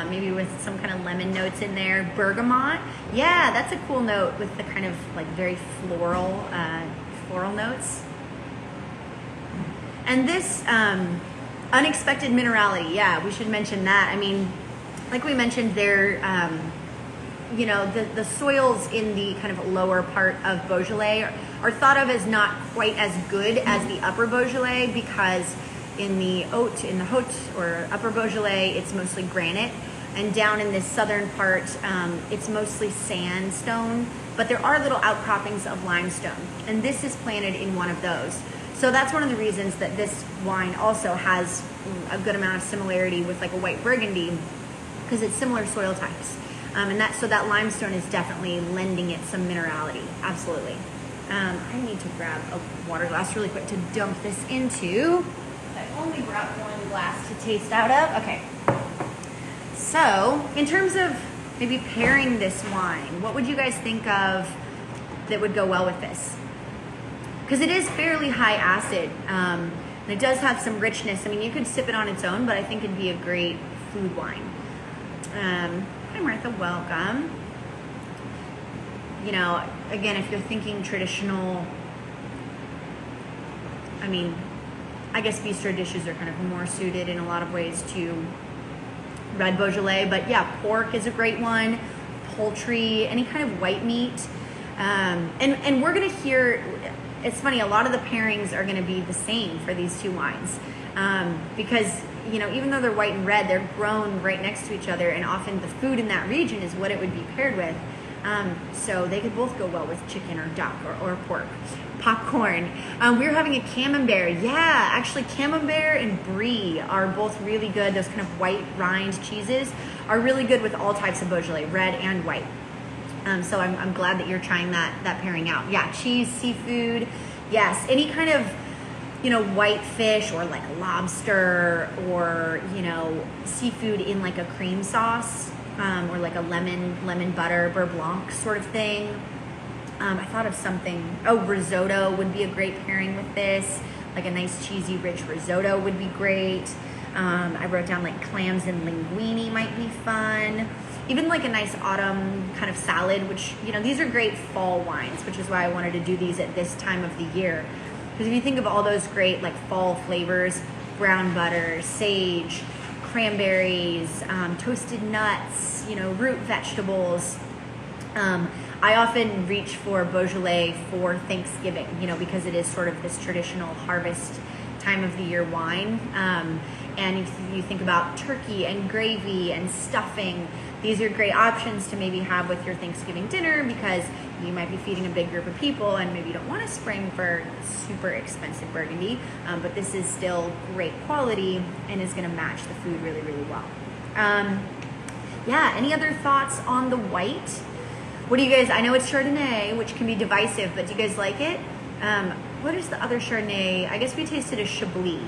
maybe with some kind of lemon notes in there. Bergamot. Yeah, that's a cool note with the kind of like very floral notes. And this unexpected minerality, yeah, we should mention that. I mean, like we mentioned, they're, the soils in the kind of lower part of Beaujolais are thought of as not quite as good as the upper Beaujolais, because in the Haute or upper Beaujolais, it's mostly granite. And down in this southern part, it's mostly sandstone, but there are little outcroppings of limestone. And this is planted in one of those. So that's one of the reasons that this wine also has a good amount of similarity with like a white Burgundy, because it's similar soil types. And that limestone is definitely lending it some minerality. Absolutely. I need to grab a water glass really quick to dump this into. I only brought one glass to taste out of. Okay. So in terms of maybe pairing this wine, what would you guys think of that would go well with this? Because it is fairly high acid, and it does have some richness. I mean, you could sip it on its own, but I think it'd be a great food wine. Hi Martha, welcome. Again, if you're thinking traditional, I mean, I guess bistro dishes are kind of more suited in a lot of ways to red Beaujolais, but yeah, pork is a great one, poultry, any kind of white meat. And we're gonna hear, it's funny, a lot of the pairings are gonna be the same for these two wines, because even though they're white and red, they're grown right next to each other, and often the food in that region is what it would be paired with. So they could both go well with chicken or duck or pork. Popcorn. We're having a camembert. Yeah, actually camembert and brie are both really good. Those kind of white rind cheeses are really good with all types of Beaujolais, red and white. So I'm glad that you're trying that pairing out. Yeah, cheese, seafood. Yes, any kind of white fish or like lobster or seafood in like a cream sauce, or like a lemon butter beurre blanc sort of thing. I thought of something. Risotto would be a great pairing with this. Like a nice cheesy rich risotto would be great. I wrote down like clams and linguine might be fun. Even like a nice autumn kind of salad, which these are great fall wines, which is why I wanted to do these at this time of the year. Because if you think of all those great like fall flavors, brown butter, sage, cranberries, toasted nuts, root vegetables. I often reach for Beaujolais for Thanksgiving, because it is sort of this traditional harvest time of the year wine. And if you think about turkey and gravy and stuffing, these are great options to maybe have with your Thanksgiving dinner, because you might be feeding a big group of people and maybe you don't want to spring for super expensive Burgundy, but this is still great quality and is going to match the food really, really well. Yeah, any other thoughts on the white? What do you guys, I know it's Chardonnay, which can be divisive, but do you guys like it? What is the other Chardonnay? I guess we tasted a Chablis,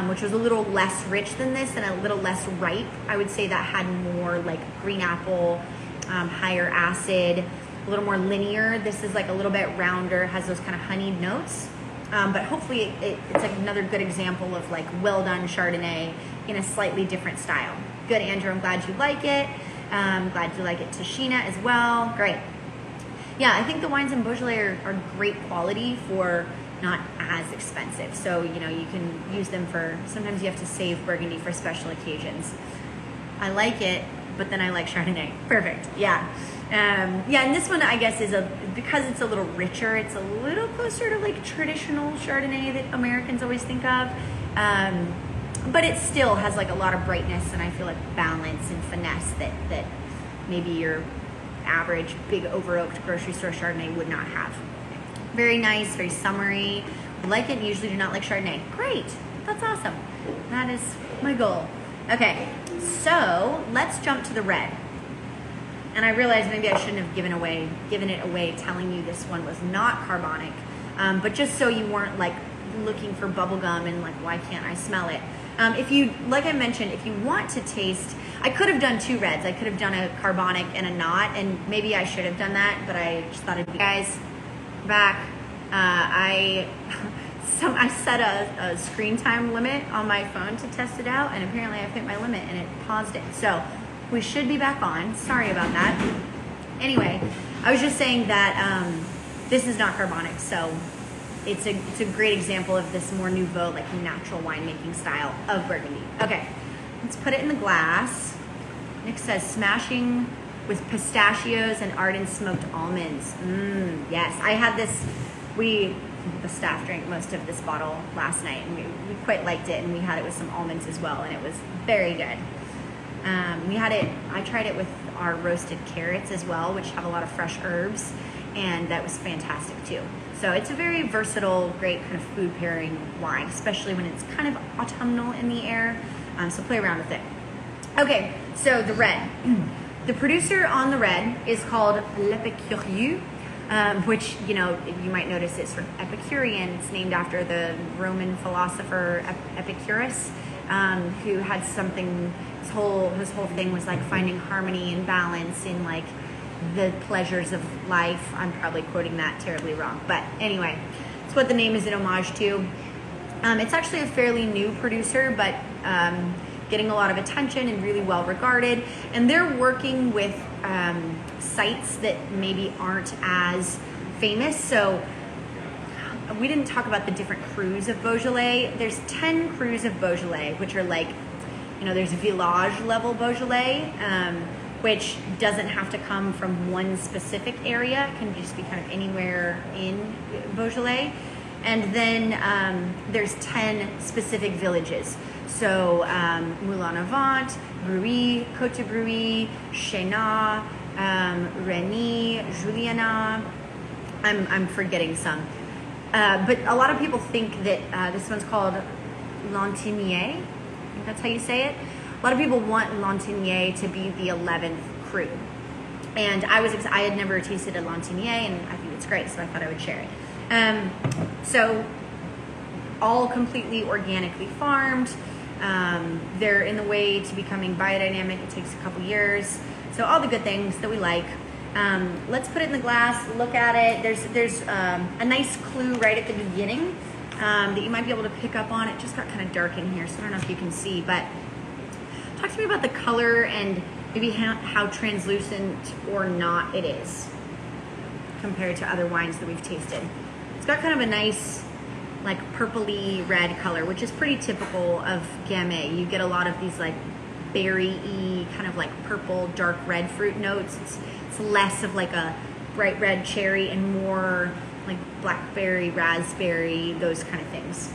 which was a little less rich than this and a little less ripe. I would say that had more like green apple, higher acid, a little more linear. This is like a little bit rounder, has those kind of honeyed notes. But hopefully it's like another good example of like well done Chardonnay in a slightly different style. Good, Andrew, I'm glad you like it. Glad you like it, Tashina, as well. Great. Yeah, I think the wines in Beaujolais are great quality for not as expensive. So, you can use them for, sometimes you have to save Burgundy for special occasions. I like it, but then I like Chardonnay. Perfect, yeah. Yeah, and this one I guess is because it's a little richer, it's a little closer to like traditional Chardonnay that Americans always think of. But it still has like a lot of brightness and I feel like balance and finesse that maybe your average big over oaked grocery store Chardonnay would not have. Very nice, very summery, I like it, usually do not like Chardonnay. Great, that's awesome. That is my goal. Okay, so let's jump to the red. And I realized maybe I shouldn't have given it away telling you this one was not carbonic, but just so you weren't like looking for bubble gum and like, why can't I smell it? If you, like I mentioned, if you want to taste, I could have done two reds. I could have done a carbonic and a not, and maybe I should have done that, but I just thought it'd be, guys, back. I set a screen time limit on my phone to test it out, and apparently I've hit my limit and it paused it. So we should be back on. Sorry about that. Anyway, I was just saying that this is not carbonic, so it's a great example of this more nouveau, like natural winemaking style of Burgundy. Okay, let's put it in the glass. Nick says smashing with pistachios and ardent smoked almonds. Yes, I had this. The staff drank most of this bottle last night, and we quite liked it, and we had it with some almonds as well, and it was very good. I tried it with our roasted carrots as well, which have a lot of fresh herbs, and that was fantastic too. So it's a very versatile, great kind of food pairing wine, especially when it's kind of autumnal in the air. So play around with it. Okay, so the red. The producer on the red is called L'Epicurieux, which, you know, you might notice it's sort of Epicurean. It's named after the Roman philosopher Epicurus, who had something, his whole thing was like finding harmony and balance in like the pleasures of life. I'm probably quoting that terribly wrong, but anyway, it's what the name is in homage to. It's actually a fairly new producer, but getting a lot of attention and really well regarded. And they're working with sites that maybe aren't as famous. So we didn't talk about the different crus of Beaujolais. There's 10 crus of Beaujolais, which are like, you know, there's village level Beaujolais, which doesn't have to come from one specific area. It can just be kind of anywhere in Beaujolais. And then there's 10 specific villages. So Moulin-à-Vent, Bruy, Côte de Bruy, Chénat, Reny, Juliana. I'm forgetting some. But a lot of people think that this one's called Lantigníe. I think that's how you say it. A lot of people want Lantigníe to be the 11th cru. And I had never tasted a Lantigníe, and I think it's great, so I thought I would share it. So all completely organically farmed. They're in the way to becoming biodynamic. It takes a couple years. So all the good things that we like. Let's put it in the glass, look at it. There's a nice clue right at the beginning that you might be able to pick up on. It just got kind of dark in here, so I don't know if you can see, but talk to me about the color and maybe how translucent or not it is compared to other wines that we've tasted. It's got kind of a nice, like purpley red color, which is pretty typical of Gamay. You get a lot of these like berry-y, kind of like purple, dark red fruit notes. It's less of like a bright red cherry and more like blackberry, raspberry, those kind of things.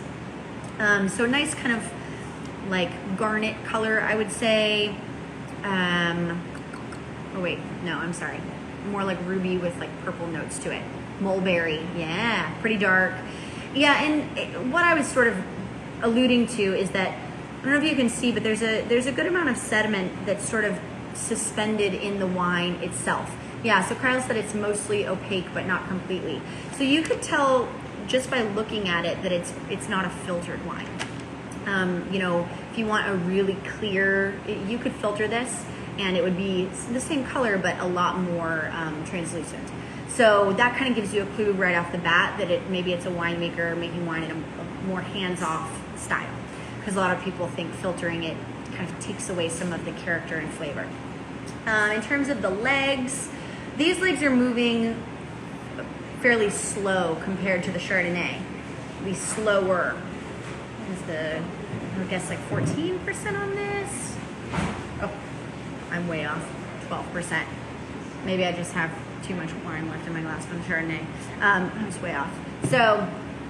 So nice kind of like garnet color, I would say. Oh wait, no, I'm sorry. More like ruby with like purple notes to it. Mulberry, yeah, pretty dark. Yeah, and what I was sort of alluding to is that, I don't know if you can see, but there's a good amount of sediment that's sort of suspended in the wine itself. Yeah, so Kyle said it's mostly opaque, but not completely. So you could tell just by looking at it that it's not a filtered wine. You know, if you want a really clear, you could filter this and it would be the same color, but a lot more translucent. So that kind of gives you a clue right off the bat that maybe it's a winemaker making wine in a more hands-off style. Because a lot of people think filtering it kind of takes away some of the character and flavor. In terms of the legs, these legs are moving fairly slow compared to the Chardonnay. Be slower. Is I guess like 14% on this? Oh, I'm way off. 12%. Maybe I just have too much wine left in my glass from the Chardonnay. I was way off. So,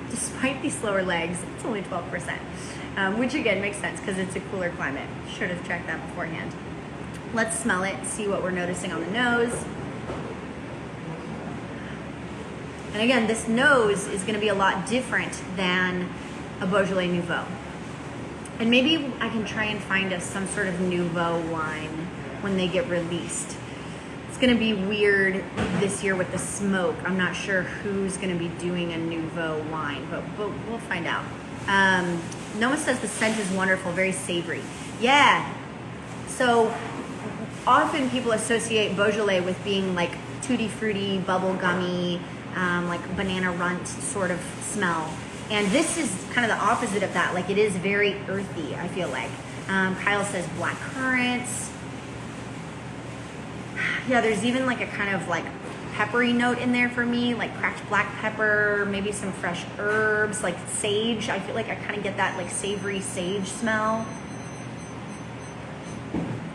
despite these slower legs, it's only 12%, which again makes sense because it's a cooler climate. Should have checked that beforehand. Let's smell it, see what we're noticing on the nose. And again, this nose is gonna be a lot different than a Beaujolais Nouveau. And maybe I can try and find us some sort of Nouveau wine when they get released. It's gonna be weird this year with the smoke. I'm not sure who's gonna be doing a Nouveau wine, but we'll find out. Noah says the scent is wonderful, very savory. Yeah, so often people associate Beaujolais with being like tutti frutti, bubble gummy, like banana runt sort of smell. And this is kind of the opposite of that. Like it is very earthy, I feel like. Kyle says black currants. Yeah, there's even like a kind of like peppery note in there for me, like cracked black pepper, maybe some fresh herbs, like sage. I feel like I kind of get that like savory sage smell.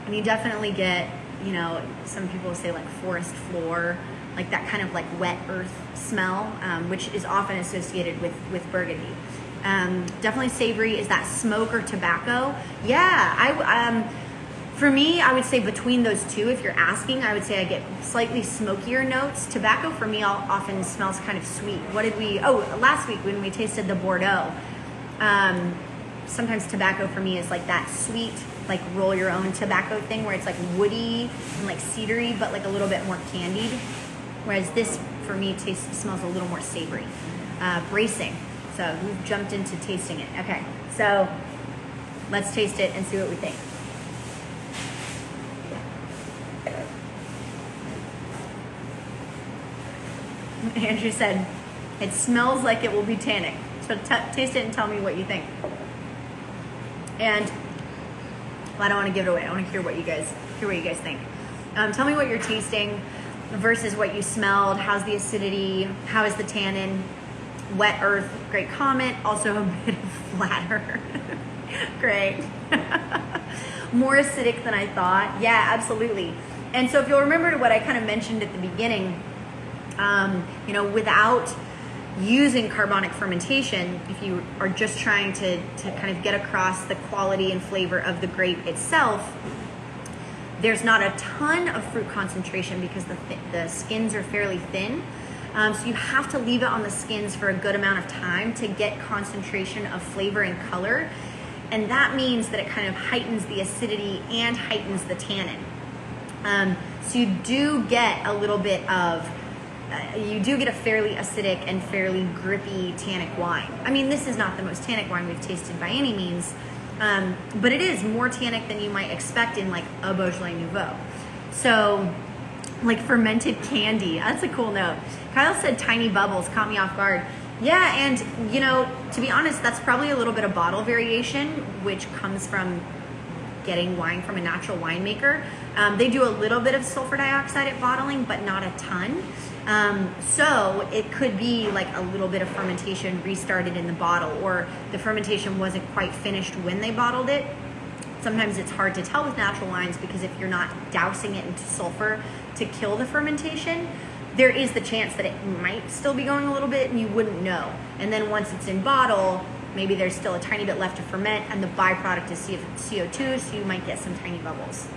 And you definitely get, you know, some people say like forest floor, like that kind of like wet earth smell, which is often associated with Burgundy. Definitely savory. Is that smoke or tobacco? Yeah, for me, I would say between those two, if you're asking, I would say I get slightly smokier notes. Tobacco for me often smells kind of sweet. What did we, last week when we tasted the Bordeaux, sometimes tobacco for me is like that sweet, like roll your own tobacco thing where it's like woody and like cedary, but like a little bit more candied. Whereas this for me smells a little more savory, bracing. So we've jumped into tasting it. Okay, so let's taste it and see what we think. Andrew said, it smells like it will be tannic. So taste it and tell me what you think. And well, I don't want to give it away. I want to hear what you guys think. Tell me what you're tasting versus what you smelled. How's the acidity? How is the tannin? Wet earth, great comment. Also a bit of flatter. Great. More acidic than I thought. Yeah, absolutely. And so if you'll remember what I kind of mentioned at the beginning, you know, without using carbonic fermentation, if you are just trying to kind of get across the quality and flavor of the grape itself, there's not a ton of fruit concentration because the skins are fairly thin. So you have to leave it on the skins for a good amount of time to get concentration of flavor and color. And that means that it kind of heightens the acidity and heightens the tannin. So you do get a little bit of you do get a fairly acidic and fairly grippy tannic wine. I mean, this is not the most tannic wine we've tasted by any means, but it is more tannic than you might expect in like a Beaujolais Nouveau. So, like fermented candy, that's a cool note. Kyle said tiny bubbles, caught me off guard. Yeah, and you know, to be honest, that's probably a little bit of bottle variation, which comes from getting wine from a natural winemaker. They do a little bit of sulfur dioxide at bottling, but not a ton. So it could be like a little bit of fermentation restarted in the bottle, or the fermentation wasn't quite finished when they bottled it. Sometimes it's hard to tell with natural wines because if you're not dousing it into sulfur to kill the fermentation, there is the chance that it might still be going a little bit and you wouldn't know. And then once it's in bottle, maybe there's still a tiny bit left to ferment and the byproduct is CO2, so you might get some tiny bubbles.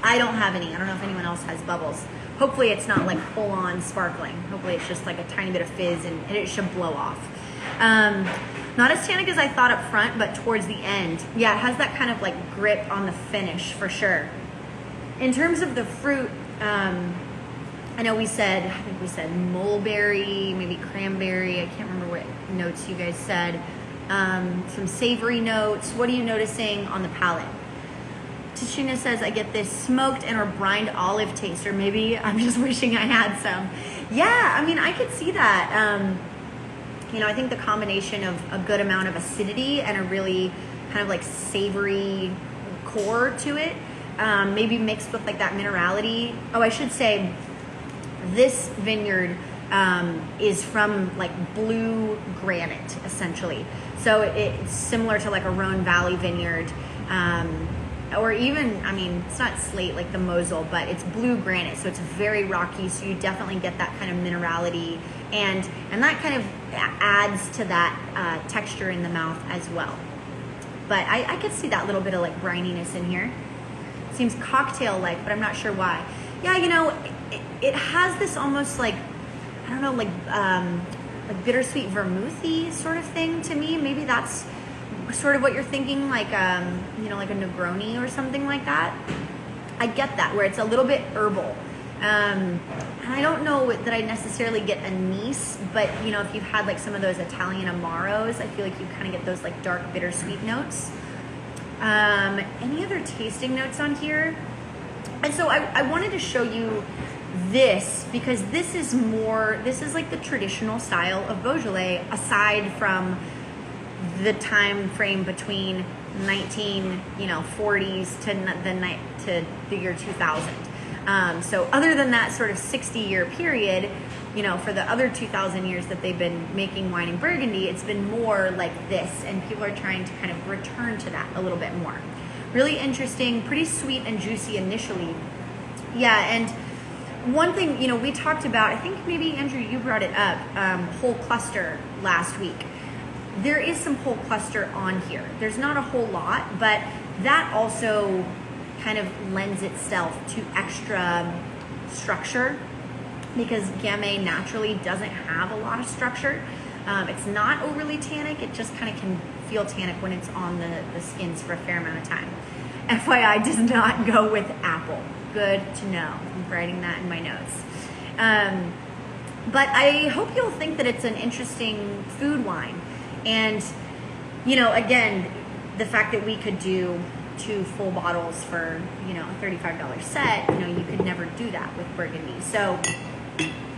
I don't have any. I don't know if anyone else has bubbles. Hopefully it's not like full on sparkling. Hopefully it's just like a tiny bit of fizz and it should blow off. Not as tannic as I thought up front, but towards the end. Yeah, it has that kind of like grip on the finish for sure. In terms of the fruit, I know I think we said mulberry, maybe cranberry. I can't remember what notes you guys said. Some savory notes. What are you noticing on the palate? Tashina says, I get this smoked and or brined olive taste, or maybe I'm just wishing I had some. Yeah, I mean, I could see that. You know, I think the combination of a good amount of acidity and a really kind of like savory core to it, maybe mixed with like that minerality. Oh, I should say this vineyard is from like blue granite, essentially. So it's similar to like a Rhone Valley vineyard. Or even, I mean, it's not slate like the Mosel, but it's blue granite, so it's very rocky, so you definitely get that kind of minerality, and that kind of adds to that texture in the mouth as well. But I could see that little bit of like brininess in here. It seems cocktail-like, but I'm not sure why. Yeah, you know, it has this almost like, I don't know, like bittersweet vermouthy sort of thing to me. Maybe that's sort of what you're thinking, like you know, like a Negroni or something like that. I get that, where it's a little bit herbal. And I don't know that I necessarily get anise, but you know, if you've had like some of those Italian Amaros, I feel like you kind of get those like dark bittersweet notes. Any other tasting notes on here? And so I wanted to show you this because this is like the traditional style of Beaujolais, aside from the time frame between 1940s to the year 2000. So other than that sort of 60-year period, you know, for the other 2,000 years that they've been making wine in Burgundy, it's been more like this, and people are trying to kind of return to that a little bit more. Really interesting, pretty sweet and juicy initially. Yeah, and one thing, you know, we talked about, I think maybe Andrew, you brought it up, whole cluster last week. There is some whole cluster on here. There's not a whole lot, but that also kind of lends itself to extra structure because Gamay naturally doesn't have a lot of structure. It's not overly tannic. It just kind of can feel tannic when it's on the skins for a fair amount of time. FYI, does not go with apple. Good to know. I'm writing that in my notes. But I hope you'll think that it's an interesting food wine. And, you know, again, the fact that we could do 2 full bottles for, you know, a $35 set, you know, you could never do that with Burgundy. So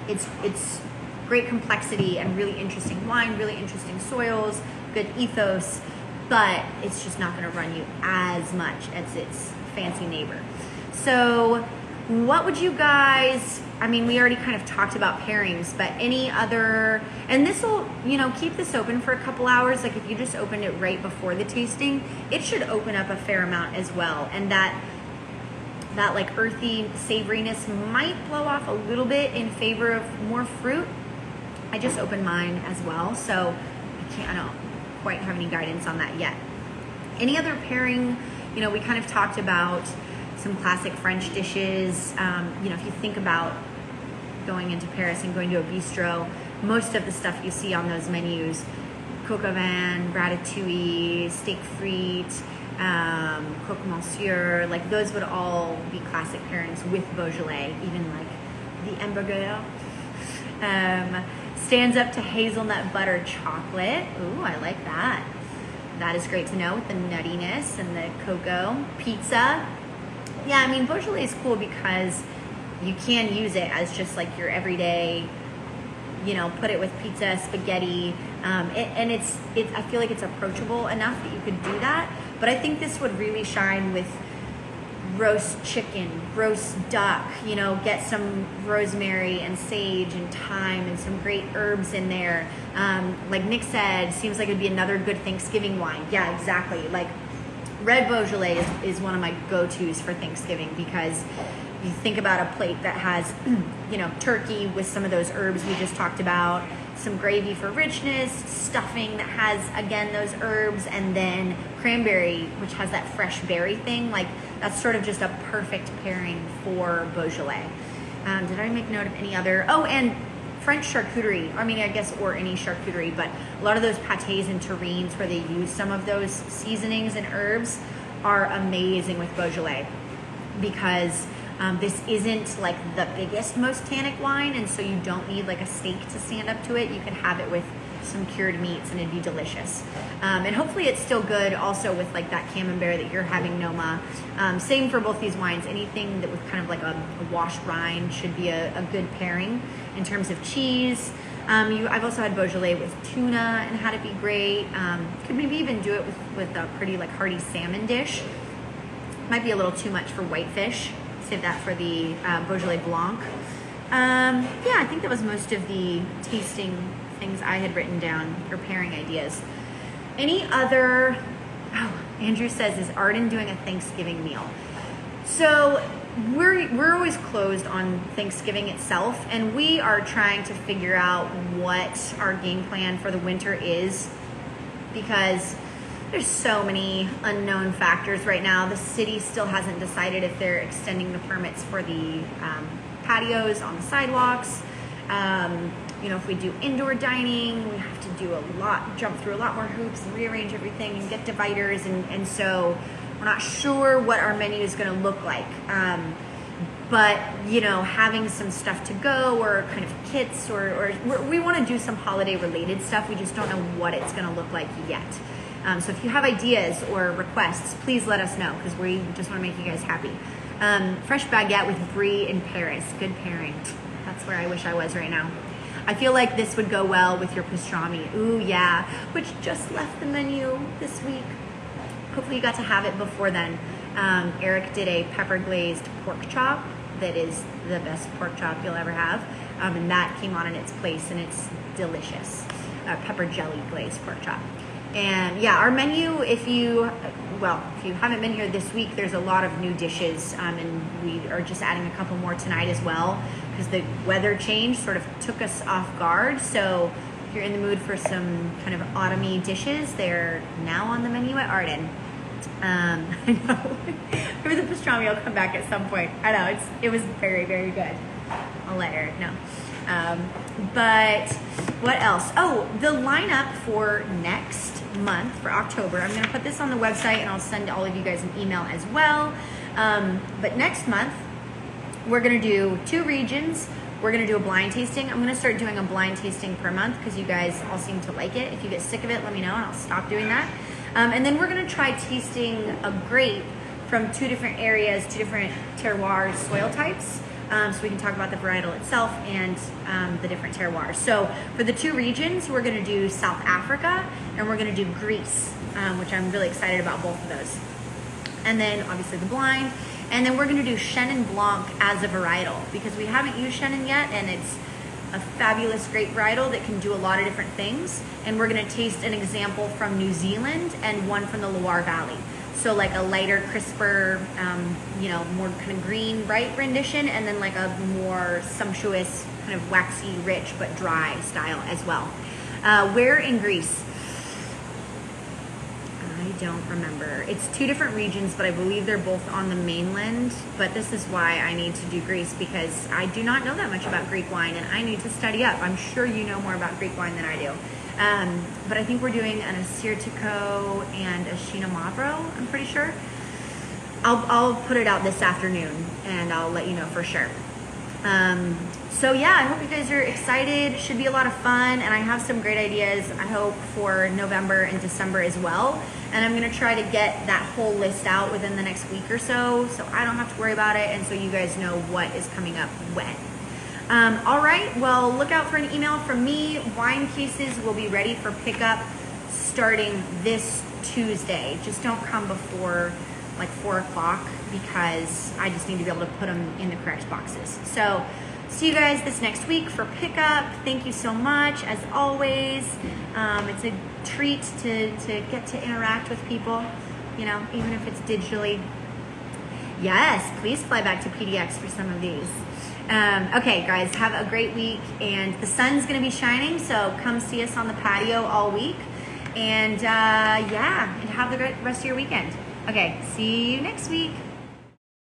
it's great complexity and really interesting wine, really interesting soils, good ethos, but it's just not going to run you as much as its fancy neighbor. So what would you guys, I mean, we already kind of talked about pairings, but any other, and this will, you know, keep this open for a couple hours. Like if you just opened it right before the tasting, it should open up a fair amount as well. And that like earthy savoriness might blow off a little bit in favor of more fruit. I just opened mine as well, so I don't quite have any guidance on that yet. Any other pairing, you know, we kind of talked about some classic French dishes. You know, if you think about going into Paris and going to a bistro, most of the stuff you see on those menus, coq au vin, ratatouille, steak frite, coq monsieur, like those would all be classic pairings with Beaujolais, even like the hamburger. Stands up to hazelnut butter chocolate. Ooh, I like that. That is great to know with the nuttiness and the cocoa. Pizza. Yeah, I mean, Beaujolais is cool because you can use it as just like your everyday, you know, put it with pizza, spaghetti, and it's I feel like it's approachable enough that you could do that. But I think this would really shine with roast chicken, roast duck, you know, get some rosemary and sage and thyme and some great herbs in there. Like Nick said, seems like it'd be another good Thanksgiving wine. Yeah, exactly. Like red Beaujolais is one of my go-tos for Thanksgiving because you think about a plate that has, you know, turkey with some of those herbs we just talked about, some gravy for richness, stuffing that has, again, those herbs, and then cranberry, which has that fresh berry thing. Like, that's sort of just a perfect pairing for Beaujolais. Did I make note of any other? Oh, and French charcuterie. I mean, I guess, or any charcuterie, but a lot of those pâtés and terrines where they use some of those seasonings and herbs are amazing with Beaujolais because this isn't like the biggest, most tannic wine, and so you don't need like a steak to stand up to it. You can have it with some cured meats and it'd be delicious. And hopefully it's still good also with like that camembert that you're having, Noma. Same for both these wines. Anything that with kind of like a washed rind should be a good pairing in terms of cheese. I've also had Beaujolais with tuna and had it be great. Could maybe even do it with a pretty like hearty salmon dish. Might be a little too much for whitefish. Save that for the Beaujolais Blanc. Yeah, I think that was most of the tasting things I had written down for pairing ideas. Any other, oh, Andrew says, is Arden doing a Thanksgiving meal? So we're always closed on Thanksgiving itself, and we are trying to figure out what our game plan for the winter is because there's so many unknown factors right now. The city still hasn't decided if they're extending the permits for the patios on the sidewalks. You know, if we do indoor dining, we have to do jump through a lot more hoops and rearrange everything and get dividers. And so we're not sure what our menu is going to look like. But, you know, having some stuff to go or kind of kits or we want to do some holiday related stuff. We just don't know what it's going to look like yet. So if you have ideas or requests, please let us know because we just want to make you guys happy. Fresh baguette with brie in Paris. Good pairing. That's where I wish I was right now. I feel like this would go well with your pastrami. Ooh, yeah. Which just left the menu this week. Hopefully you got to have it before then. Eric did a pepper glazed pork chop that is the best pork chop you'll ever have. And that came on in its place and it's delicious. Pepper jelly glazed pork chop. And yeah, our menu, if you haven't been here this week, there's a lot of new dishes, and we are just adding a couple more tonight as well, because the weather change sort of took us off guard. So if you're in the mood for some kind of autumny dishes, they're now on the menu at Arden. I know. Maybe the pastrami will come back at some point. I know, it was very, very good. I'll let Eric know. But what else? Oh, the lineup for next month, for October, I'm going to put this on the website and I'll send all of you guys an email as well. But next month, we're going to do 2 regions. We're going to do a blind tasting. I'm going to start doing a blind tasting per month because you guys all seem to like it. If you get sick of it, let me know and I'll stop doing that. And then we're going to try tasting a grape from 2 different areas, 2 different terroir soil types. So we can talk about the varietal itself and the different terroirs. So for the 2 regions, we're going to do South Africa and we're going to do Greece, which I'm really excited about both of those. And then obviously the blind. And then we're going to do Chenin Blanc as a varietal because we haven't used Chenin yet, and it's a fabulous grape varietal that can do a lot of different things. And we're going to taste an example from New Zealand and one from the Loire Valley. So like a lighter, crisper, more kind of green, bright rendition, and then like a more sumptuous, kind of waxy, rich, but dry style as well. Where in Greece? I don't remember. It's 2 different regions, but I believe they're both on the mainland. But this is why I need to do Greece, because I do not know that much about Greek wine, and I need to study up. I'm sure you know more about Greek wine than I do. But I think we're doing an Assyrtiko and a Shinamavro, I'm pretty sure. I'll put it out this afternoon and I'll let you know for sure. So yeah, I hope you guys are excited. Should be a lot of fun, and I have some great ideas, I hope, for November and December as well. And I'm gonna try to get that whole list out within the next week or so I don't have to worry about it, and so you guys know what is coming up when. All right, well, look out for an email from me. Wine cases will be ready for pickup starting this Tuesday. Just don't come before like 4 o'clock because I just need to be able to put them in the correct boxes. So see you guys this next week for pickup. Thank you so much, as always. It's a treat to get to interact with people, even if it's digitally. Yes, please fly back to PDX for some of these. Okay, guys, have a great week, and the sun's going to be shining, so come see us on the patio all week, and and have the great rest of your weekend. Okay, see you next week.